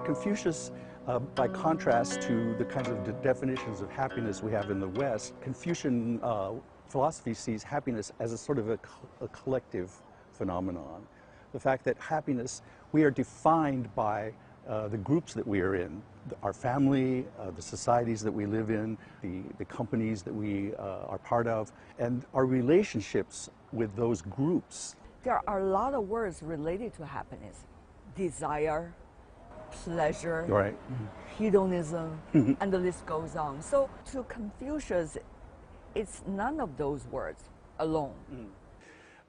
Confucius, by contrast to the kinds of definitions of happiness we have in the West, Confucian philosophy sees happiness as a sort of a collective phenomenon. The fact that happiness, we are defined by the groups that we are in, our family, the societies that we live in, the companies that we are part of, and our relationships with those groups. There are a lot of words related to happiness. Desire, pleasure, Right. hedonism, and the list goes on. So to Confucius, it's none of those words alone.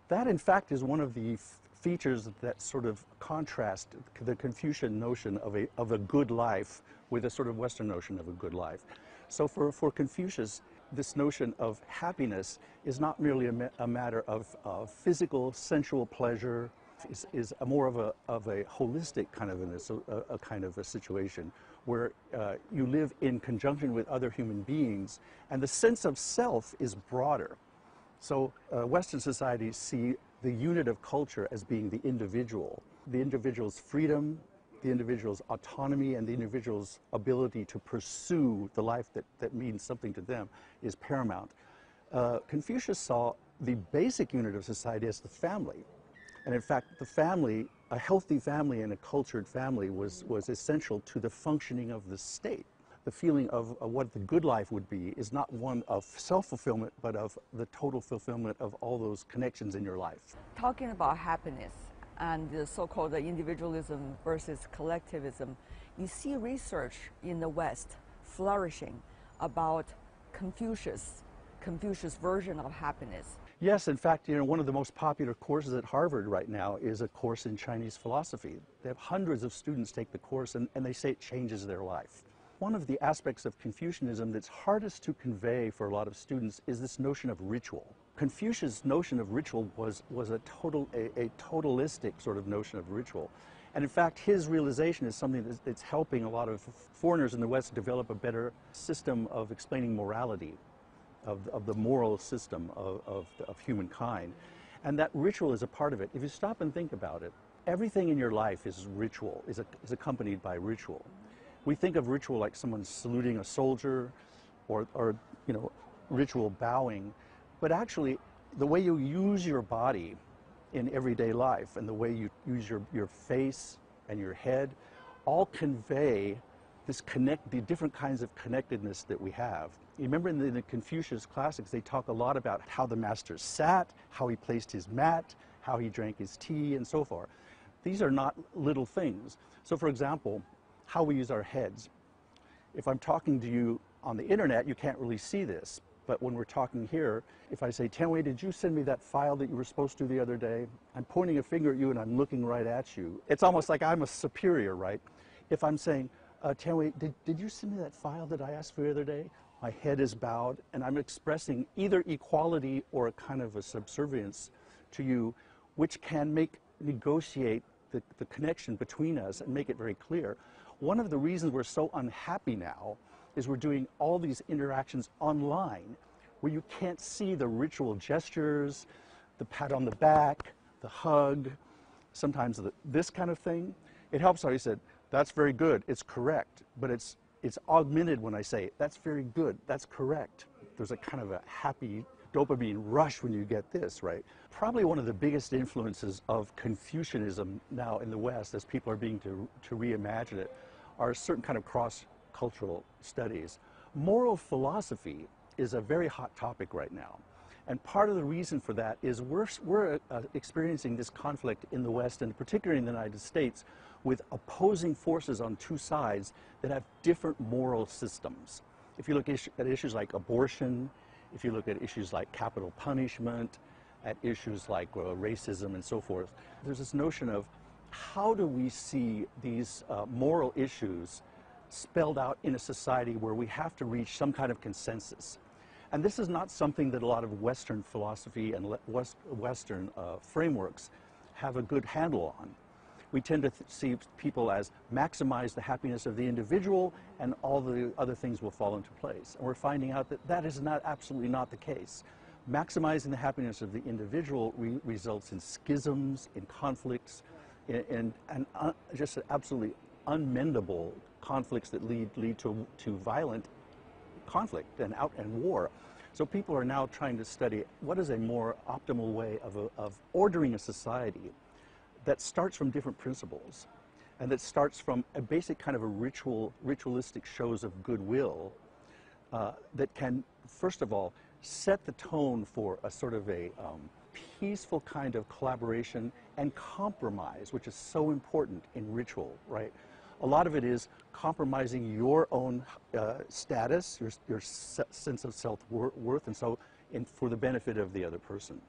That, in fact, is one of the features that sort of contrast the Confucian notion of a good life with a sort of Western notion of a good life. So for Confucius, this notion of happiness is not merely a matter of physical, sensual pleasure, is more of a holistic kind of a kind of a situation where you live in conjunction with other human beings, and the sense of self is broader. So Western societies see the unit of culture as being the individual's freedom, the individual's autonomy, and the individual's ability to pursue the life that means something to them is paramount. Confucius saw the basic unit of society as the family. And in fact, the family, a healthy family and a cultured family was essential to the functioning of the state. The feeling of what the good life would be is not one of self-fulfillment, but of the total fulfillment of all those connections in your life. Talking about happiness and the so-called individualism versus collectivism, you see research in the West flourishing about Confucius' version of happiness. Yes, in fact, one of the most popular courses at Harvard right now is a course in Chinese philosophy. They have hundreds of students take the course, and they say it changes their life. One of the aspects of Confucianism that's hardest to convey for a lot of students is this notion of ritual. Confucius' notion of ritual was a totalistic sort of notion of ritual. And in fact, his realization is something that's helping a lot of foreigners in the West develop a better system of explaining morality, of the moral system of humankind. And that ritual is a part of it. If you stop and think about it, everything in your life is ritual, is accompanied by ritual. We think of ritual like someone saluting a soldier or ritual bowing, but actually the way you use your body in everyday life and the way you use your face and your head all convey the different kinds of connectedness that we have. You remember in the Confucius classics, they talk a lot about how the master sat, how he placed his mat, how he drank his tea, and so forth. These are not little things. So for example, how we use our heads. If I'm talking to you on the internet, you can't really see this. But when we're talking here, if I say, Tian, did you send me that file that you were supposed to the other day? I'm pointing a finger at you and I'm looking right at you. It's almost like I'm a superior, right? If I'm saying, Tian, did you send me that file that I asked for the other day? My head is bowed and I'm expressing either equality or a kind of a subservience to you, which can negotiate the connection between us and make it very clear. One of the reasons we're so unhappy now is we're doing all these interactions online where you can't see the ritual gestures, the pat on the back, the hug, sometimes this kind of thing. It helps how he said, that's very good, it's correct, but it's augmented when I say, that's very good, that's correct. There's a kind of a happy dopamine rush when you get this, right? Probably one of the biggest influences of Confucianism now in the West, as people are beginning to reimagine it, are certain kind of cross-cultural studies. Moral philosophy is a very hot topic right now. And part of the reason for that is we're experiencing this conflict in the West, and particularly in the United States, with opposing forces on two sides that have different moral systems. If you look at issues like abortion, if you look at issues like capital punishment, at issues like racism and so forth, there's this notion of how do we see these moral issues spelled out in a society where we have to reach some kind of consensus. And this is not something that a lot of Western philosophy and Western frameworks have a good handle on. We tend to see people as maximize the happiness of the individual and all the other things will fall into place. And we're finding out that that is absolutely not the case. Maximizing the happiness of the individual results in schisms, in conflicts, and just absolutely unmendable conflicts that lead to violent conflict and war. So people are now trying to study what is a more optimal way of ordering a society that starts from different principles and that starts from a basic kind of a ritualistic shows of goodwill that can, first of all, set the tone for a sort of a peaceful kind of collaboration and compromise, which is so important in ritual, right? A lot of it is compromising your own status, your sense of self-worth, and so for the benefit of the other person.